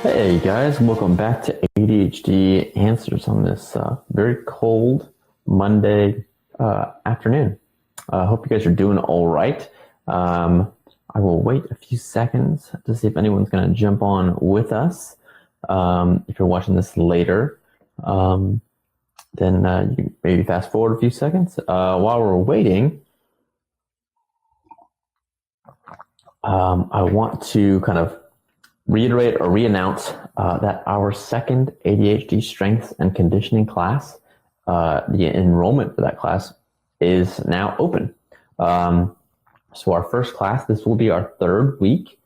Hey guys, welcome back to ADHD Answers on this very cold Monday afternoon. I hope you guys are doing all right. I will wait a few seconds to see if anyone's going to jump on with us. If you're watching this later, then you can maybe fast forward a few seconds. While we're waiting, I want to kind of reiterate or re-announce that our second ADHD strength and conditioning class, the enrollment for that class is now open. So our first class, this will be our third week.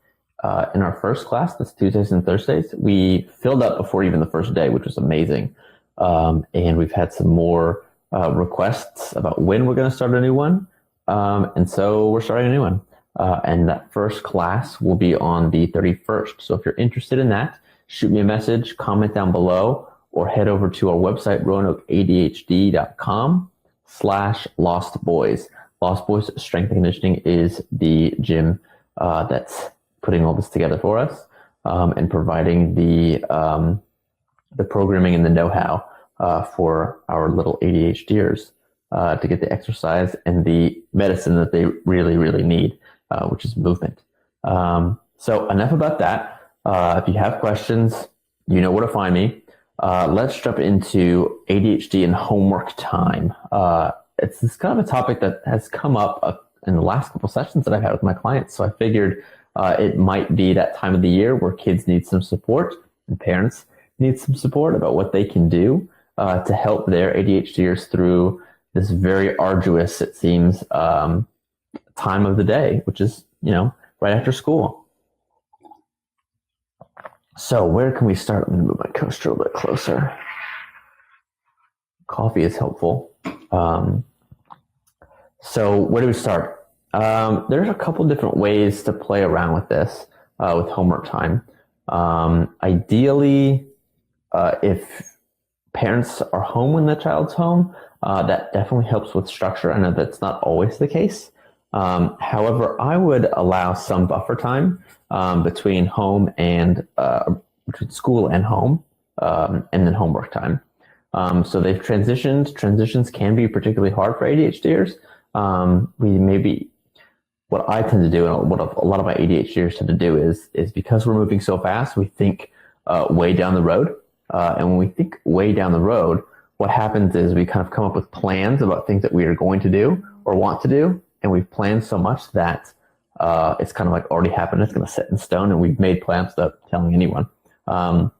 In our first class, that's Tuesdays and Thursdays, we filled up before even the first day, which was amazing. And we've had some more requests about when we're going to start a new one. And so we're starting a new one. And that first class will be on the 31st. So if you're interested in that, shoot me a message, comment down below, or head over to our website, roanokeadhd.com/lostboys. Lost Boys Strength and Conditioning is the gym that's putting all this together for us and providing the programming and the know-how for our little ADHDers to get the exercise and the medicine that they really, really need. Which is movement. So enough about that. If you have questions, you know where to find me. Let's jump into ADHD and homework time. It's kind of a topic that has come up in the last couple sessions that I've had with my clients. So I figured it might be that time of the year where kids need some support and parents need some support about what they can do to help their ADHDers through this very arduous, it seems, time of the day, which is, right after school. So where can we start? Let me move my coaster a little bit closer. Coffee is helpful. So where do we start? There's a couple different ways to play around with this, with homework time. Ideally, if parents are home when the child's home, that definitely helps with structure. I know that's not always the case. However, I would allow some buffer time between home and between school and home, and then homework time. So they've transitioned. Transitions can be particularly hard for ADHDers. What I tend to do, and what a lot of my ADHDers tend to do, is because we're moving so fast, we think way down the road. And when we think way down the road, what happens is we kind of come up with plans about things that we are going to do or want to do. And we've planned so much that it's kind of like already happened. It's going to set in stone, and we've made plans without telling anyone. So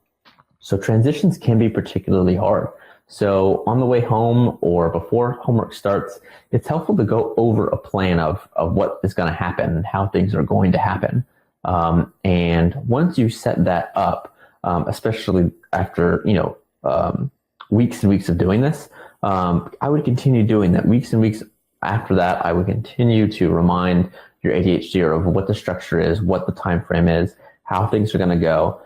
transitions can be particularly hard. So on the way home or before homework starts, it's helpful to go over a plan of what is going to happen and how things are going to happen. And once you set that up, especially after weeks and weeks of doing this, I would continue doing that. Weeks and weeks after that, I would continue to remind your ADHD of what the structure is, what the time frame is, how things are going to go.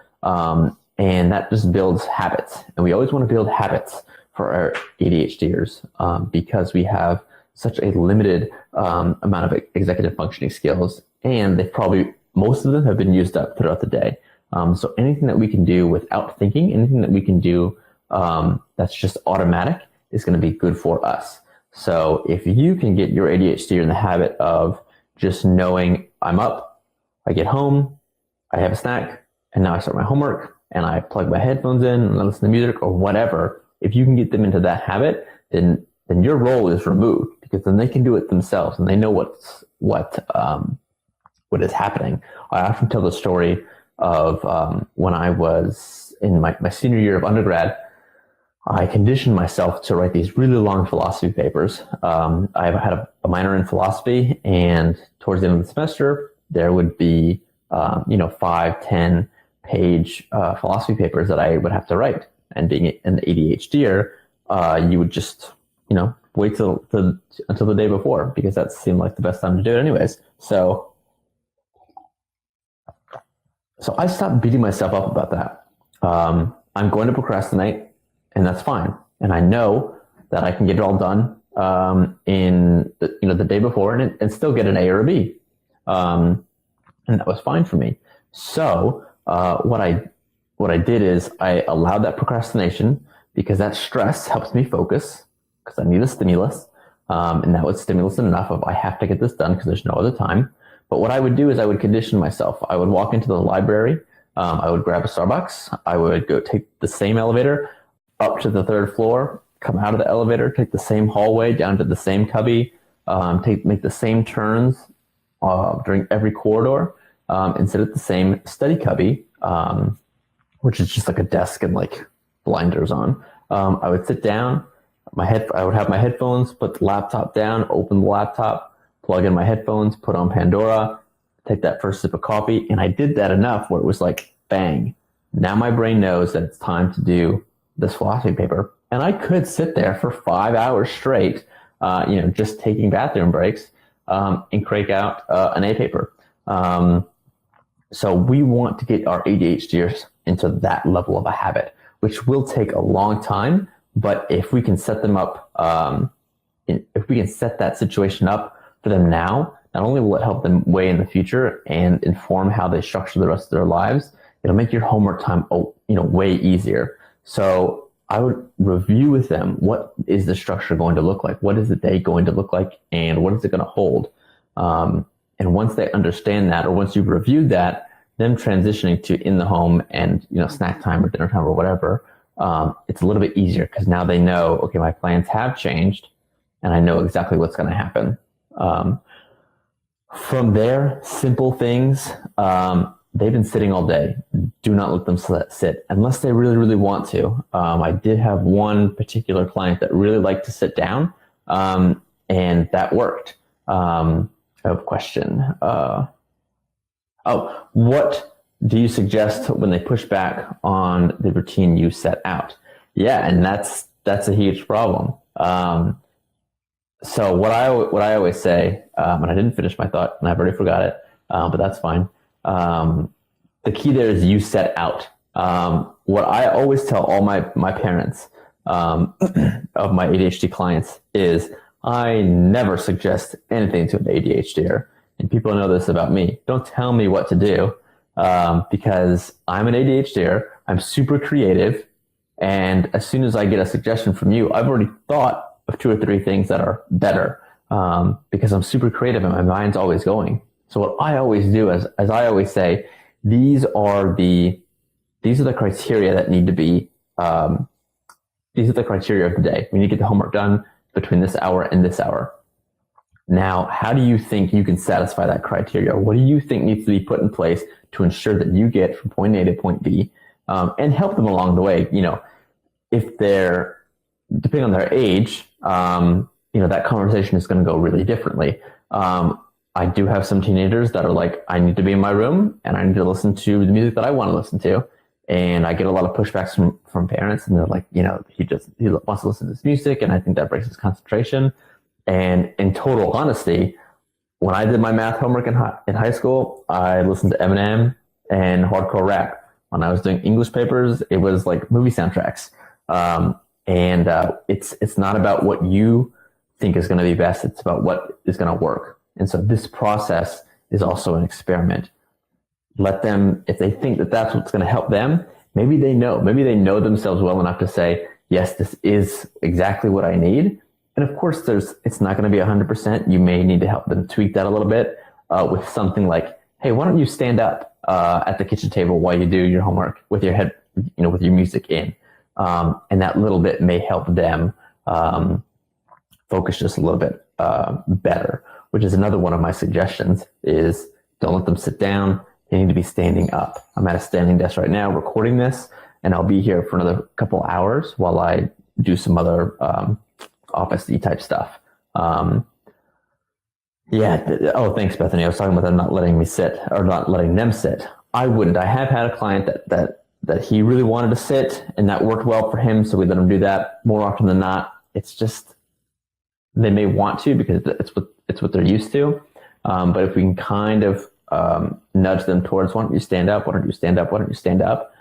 And that just builds habits. And we always want to build habits for our ADHDers because we have such a limited amount of executive functioning skills. And most of them have been used up throughout the day. So anything that we can do without thinking, anything that we can do that's just automatic is going to be good for us. So if you can get your ADHD in the habit of just knowing I'm up, I get home, I have a snack, and now I start my homework, and I plug my headphones in and I listen to music or whatever, if you can get them into that habit, then your role is removed, because then they can do it themselves and they know what is happening. I often tell the story of when I was in my senior year of undergrad. I conditioned myself to write these really long philosophy papers. I had a minor in philosophy, and towards the end of the semester, there would be, 5-10 page philosophy papers that I would have to write. And being an ADHDer, you would just, wait until the day before, because that seemed like the best time to do it anyways. So I stopped beating myself up about that. I'm going to procrastinate, and that's fine. And I know that I can get it all done in the day before and still get an A or a B. And that was fine for me. So what I what I did is I allowed that procrastination because that stress helps me focus because I need a stimulus. And that was stimulus enough of I have to get this done because there's no other time. But what I would do is I would condition myself. I would walk into the library. I would grab a Starbucks. I would go take the same elevator up to the third floor, come out of the elevator, take the same hallway down to the same cubby, make the same turns during every corridor, and sit at the same study cubby, which is just like a desk and like blinders on. I would sit down. I would have my headphones, put the laptop down, open the laptop, plug in my headphones, put on Pandora, take that first sip of coffee. And I did that enough where it was like, bang. Now my brain knows that it's time to do this philosophy paper. And I could sit there for 5 hours straight, just taking bathroom breaks, and crank out an A paper. So we want to get our ADHDers into that level of a habit, which will take a long time. But if we can set them up, if we can set that situation up for them now, not only will it help them way in the future and inform how they structure the rest of their lives, it'll make your homework time, way easier. So I would review with them, what is the structure going to look like? What is the day going to look like? And what is it going to hold? And once they understand that, or once you've reviewed that, them transitioning to in the home and, snack time or dinner time or whatever, it's a little bit easier because now they know, okay, my plans have changed and I know exactly what's going to happen. From there, simple things, they've been sitting all day. Do not let them sit unless they really, really want to. I did have one particular client that really liked to sit down, and that worked. I have a question. What do you suggest when they push back on the routine you set out? Yeah, and that's a huge problem. So what I always say, and I didn't finish my thought, and I've already forgot it, but that's fine. The key there is you set out. What I always tell all my parents of my ADHD clients is I never suggest anything to an ADHDer. And people know this about me. Don't tell me what to do because I'm an ADHDer. I'm super creative. And as soon as I get a suggestion from you, I've already thought of 2 or 3 things that are better because I'm super creative and my mind's always going. So what I always do is, as I always say, these are the criteria that need to be, these are the criteria of the day. We need to get the homework done between this hour and this hour. Now, how do you think you can satisfy that criteria? What do you think needs to be put in place to ensure that you get from point A to point B and help them along the way? If they're, depending on their age, that conversation is going to go really differently. I do have some teenagers that are like, I need to be in my room and I need to listen to the music that I want to listen to. And I get a lot of pushbacks from parents, and they're like, he wants to listen to this music, and I think that breaks his concentration. And in total honesty, when I did my math homework in high school, I listened to Eminem and hardcore rap. When I was doing English papers, it was like movie soundtracks. It's not about what you think is going to be best. It's about what is going to work. And so this process is also an experiment. Let them, if they think that that's what's going to help them, maybe they know themselves well enough to say, yes, this is exactly what I need. And of course, it's not going to be 100%. You may need to help them tweak that a little bit with something like, hey, why don't you stand up at the kitchen table while you do your homework with your head, with your music in. And that little bit may help them focus just a little bit better, which is another one of my suggestions is don't let them sit down. They need to be standing up. I'm at a standing desk right now recording this, and I'll be here for another couple hours while I do some other Office-y type stuff. Thanks, Bethany. I was talking about them not letting me sit or not letting them sit. I wouldn't. I have had a client that he really wanted to sit, and that worked well for him, so we let him do that. More often than not, it's just they may want to because it's what they're used to. But if we can kind of nudge them towards, why don't you stand up? Why don't you stand up? Why don't you stand up?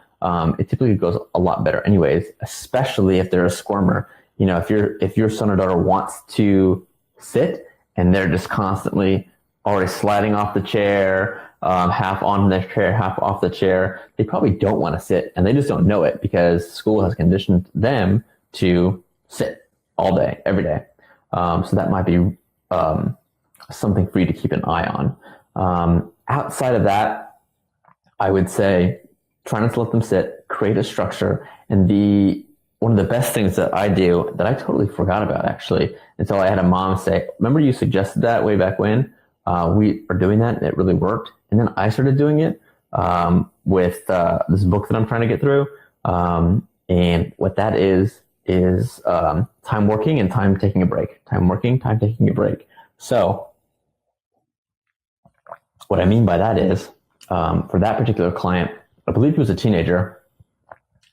It typically goes a lot better anyways, especially if they're a squirmer. If your son or daughter wants to sit and they're just constantly already sliding off the chair, half on their chair, half off the chair. They probably don't want to sit, and they just don't know it because school has conditioned them to sit all day, every day. So that might be something for you to keep an eye on. Outside of that, I would say try not to let them sit, create a structure. And one of the best things that I do that I totally forgot about actually until I had a mom say, remember you suggested that way back when? We are doing that and it really worked. And then I started doing it with this book that I'm trying to get through. And what that is time working and time taking a break. Time working, time taking a break. So what I mean by that is for that particular client, I believe he was a teenager.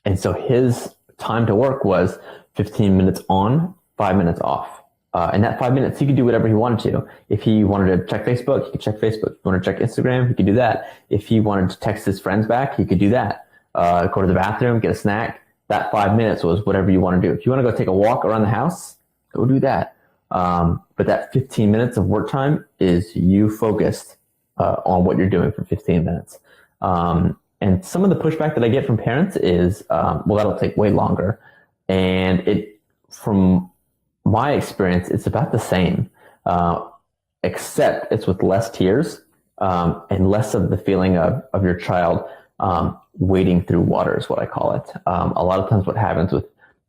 And so his time to work was 15 minutes on, 5 minutes off. And that 5 minutes, he could do whatever he wanted to. If he wanted to check Facebook, he could check Facebook. If he wanted to check Instagram, he could do that. If he wanted to text his friends back, he could do that. Go to the bathroom, get a snack. That 5 minutes was whatever you want to do. If you want to go take a walk around the house, go do that. But that 15 minutes of work time is you focused on what you're doing for 15 minutes. And some of the pushback that I get from parents is, well, that'll take way longer. And from my experience, it's about the same, except it's with less tears and less of the feeling of your child wading through water is what I call it. A lot of times what happens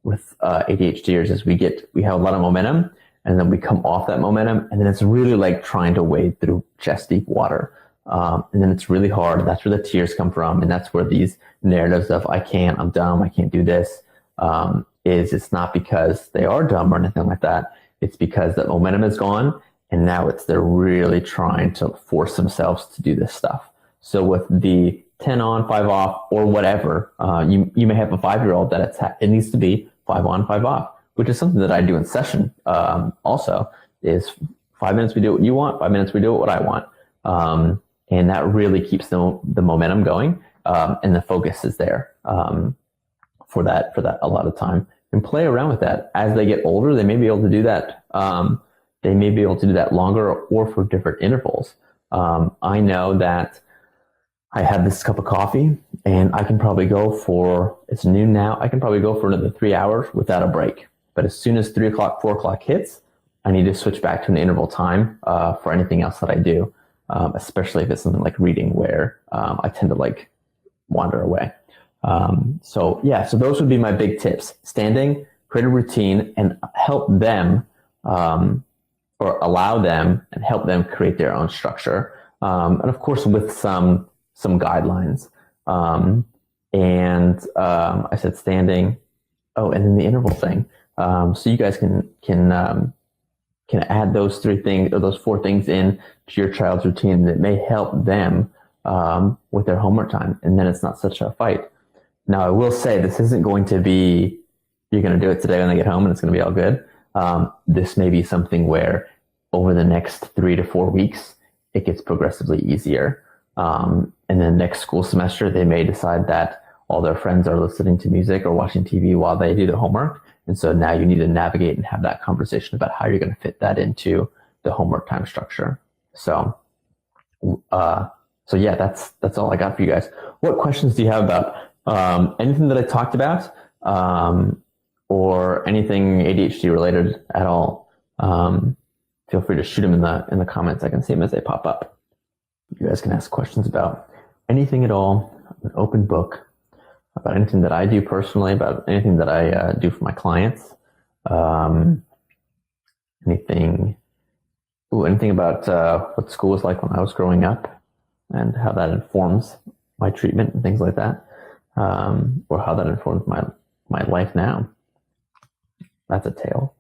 with ADHDers is we have a lot of momentum and then we come off that momentum and then it's really like trying to wade through chest deep water. And then it's really hard. That's where the tears come from. And that's where these narratives of I can't, I'm dumb, I can't do this, it's not because they are dumb or anything like that. It's because that momentum is gone. And now they're really trying to force themselves to do this stuff. So with the 10 on, 5 off, or whatever, you may have a 5-year-old that it needs to be 5 on, 5 off, which is something that I do in session. Also is 5 minutes we do what you want, 5 minutes we do what I want. And that really keeps the momentum going, and the focus is there for that a lot of time. And play around with that. As they get older, they may be able to do that. They may be able to do that longer or for different intervals. I know that I had this cup of coffee, and I can probably go it's noon now, I can probably go for another 3 hours without a break. But as soon as 3 o'clock, 4 o'clock hits, I need to switch back to an interval time for anything else that I do. Especially if it's something like reading where I tend to wander away. So those would be my big tips. Standing, create a routine, and help them or allow them and help them create their own structure. And of course with some guidelines. I said standing. Oh, and then the interval thing. So you guys can add those 3 things or those 4 things in to your child's routine that may help them with their homework time. And then it's not such a fight. Now, I will say this isn't going to be, you're going to do it today when they get home and it's going to be all good. This may be something where over the next 3 to 4 weeks, it gets progressively easier. And then next school semester, they may decide that all their friends are listening to music or watching TV while they do their homework. And so now you need to navigate and have that conversation about how you're going to fit that into the homework time structure. So yeah, that's all I got for you guys. What questions do you have about anything that I talked about or anything ADHD related at all? Feel free to shoot them in the comments. I can see them as they pop up. You guys can ask questions about anything at all. I'm an open book. About anything that I do personally, about anything that I do for my clients, anything about what school was like when I was growing up and how that informs my treatment and things like that, or how that informs my life now. That's a tale.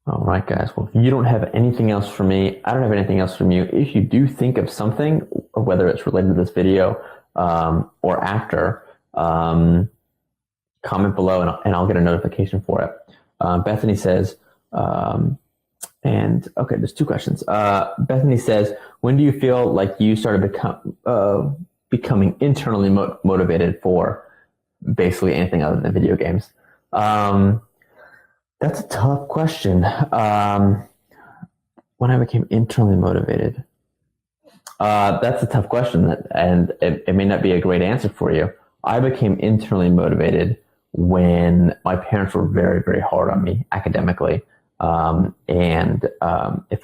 All right, guys. Well, if you don't have anything else for me, I don't have anything else from you. If you do think of something, whether it's related to this video or after, comment below and I'll get a notification for it. Bethany says, there's 2 questions. Bethany says, when do you feel like you started becoming internally motivated for basically anything other than video games? That's a tough question. When I became internally motivated, That's a tough question, and it may not be a great answer for you. I became internally motivated when my parents were very, very hard on me academically. If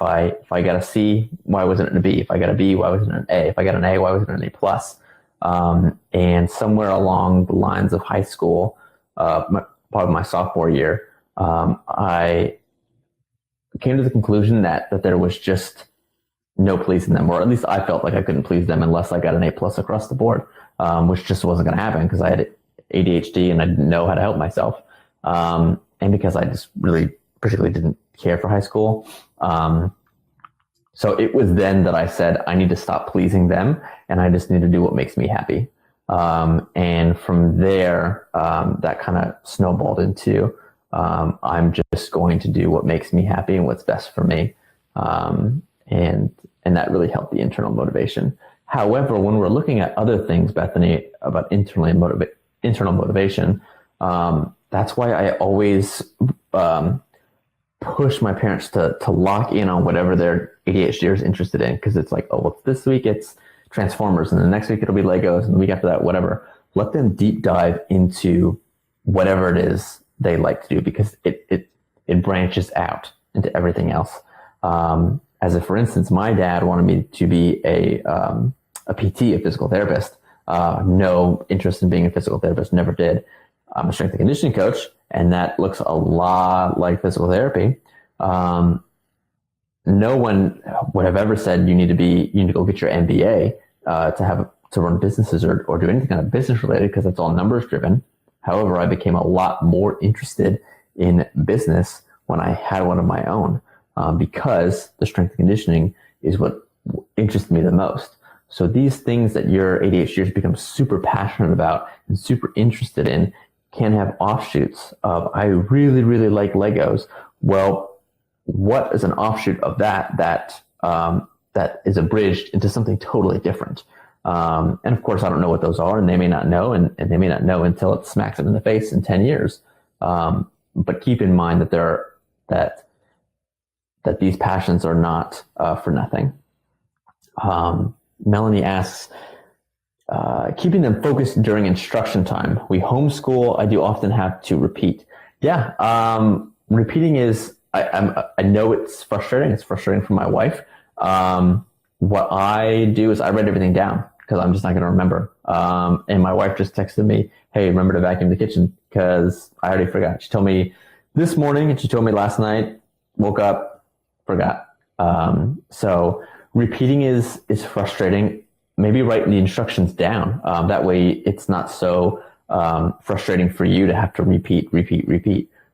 I got a C, why wasn't it a B? If I got a B, why wasn't it an A? If I got an A, why wasn't it an A plus? And somewhere along the lines of high school, probably my sophomore year, I came to the conclusion that there was just no pleasing them, or at least I felt like I couldn't please them unless I got an A plus across the board, which just wasn't going to happen because I had ADHD and I didn't know how to help myself, and because I just really particularly didn't care for high school. So it was then that I said I need to stop pleasing them and I just need to do what makes me happy. And from there, that kind of snowballed into I'm just going to do what makes me happy and what's best for me. And that really helped the internal motivation. However, when we're looking at other things, Bethany, about internal motivation, that's why I always push my parents to lock in on whatever their ADHDer is interested in, because it's like, oh, well, this week it's Transformers, and the next week it'll be Legos, and the week after that, whatever. Let them deep dive into whatever it is they like to do, because it branches out into everything else. As if, for instance, my dad wanted me to be a PT, a physical therapist. No interest in being a physical therapist, never did. I'm a strength and conditioning coach, and that looks a lot like physical therapy. No one would have ever said you need to go get your MBA to run businesses or do anything kind of business related, because that's all numbers driven. However, I became a lot more interested in business when I had one of my own, because the strength and conditioning is what interested me the most. So these things that your ADHDers become super passionate about and super interested in can have offshoots of, I really, really like Legos. Well, what is an offshoot of that is abridged into something totally different? And of course, I don't know what those are, and they may not know, and they may not know until it smacks them in the face in 10 years. But keep in mind that these passions are not for nothing. Melanie asks, keeping them focused during instruction time. We homeschool. I do often have to repeat. Yeah, repeating is, I know it's frustrating. It's frustrating for my wife. What I do is I write everything down because I'm just not going to remember. And my wife just texted me, hey, remember to vacuum the kitchen, because I already forgot. She told me this morning and she told me last night, woke up, forgot. So repeating is frustrating. Maybe write the instructions down. That way it's not so frustrating for you to have to repeat.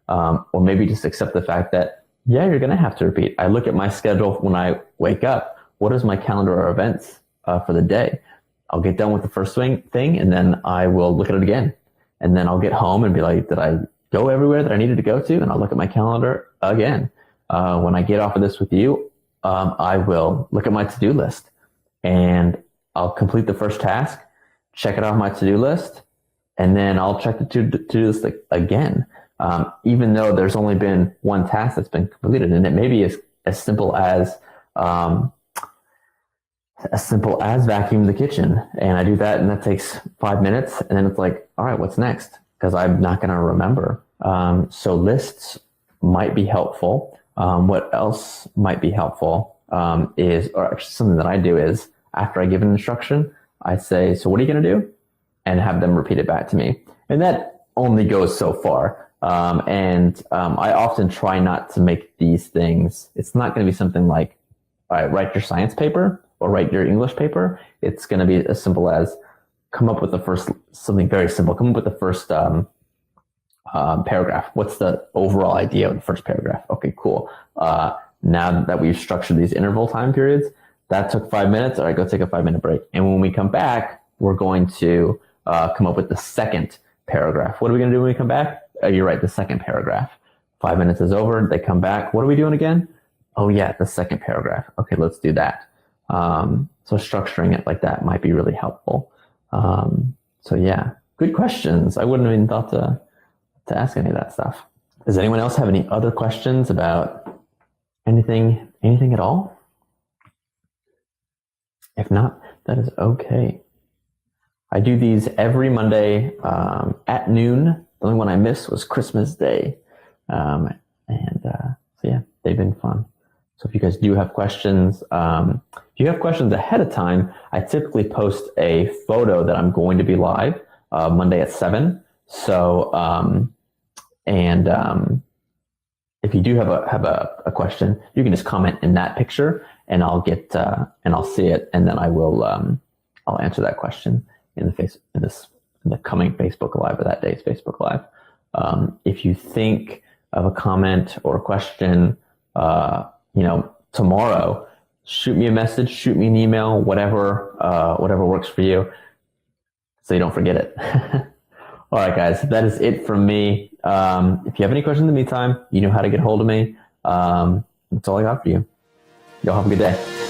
Or maybe just accept the fact that, yeah, you're going to have to repeat. I look at my schedule when I wake up. What is my calendar of events for the day? I'll get done with the first thing, and then I will look at it again. And then I'll get home and be like, did I go everywhere that I needed to go to? And I'll look at my calendar again. When I get off of this with you, I will look at my to-do list, and I'll complete the first task, check it off my to-do list, and then I'll check the to-do list again. Even though there's only been one task that's been completed, and it may be as simple as vacuum the kitchen, and I do that, and that takes 5 minutes, and then it's like, all right, what's next? Because I'm not going to remember. So lists might be helpful. What else might be helpful is, or actually something that I do is, after I give an instruction, I say, so what are you going to do? And have them repeat it back to me. And that only goes so far. I often try not to make these things, it's not going to be something like, all right, write your science paper or write your English paper. It's going to be as simple as come up with something very simple. Come up with the first paragraph. What's the overall idea of the first paragraph? Okay, cool. Now that we've structured these interval time periods, that took 5 minutes. All right, go take a 5-minute break. And when we come back, we're going to come up with the second paragraph. What are we going to do when we come back? You're right, the second paragraph. 5 minutes is over. They come back. What are we doing again? Oh, yeah, the second paragraph. Okay, let's do that. So structuring it like that might be really helpful. So, yeah, good questions. I wouldn't have even thought to ask any of that stuff. Does anyone else have any other questions about anything at all? If not, that is okay. I do these every Monday at noon. The only one I missed was Christmas Day. So yeah, they've been fun. So if you guys do have questions, if you have questions ahead of time, I typically post a photo that I'm going to be live Monday at 7. So, if you do have a question, you can just comment in that picture, and I'll get and I'll see it, and then I'll answer that question in the coming Facebook Live, or that day's Facebook Live. If you think of a comment or a question, tomorrow, shoot me a message, shoot me an email, whatever works for you, so you don't forget it. All right, guys, that is it from me. If you have any questions in the meantime, you know how to get hold of me. That's all I got for you. Y'all have a good day.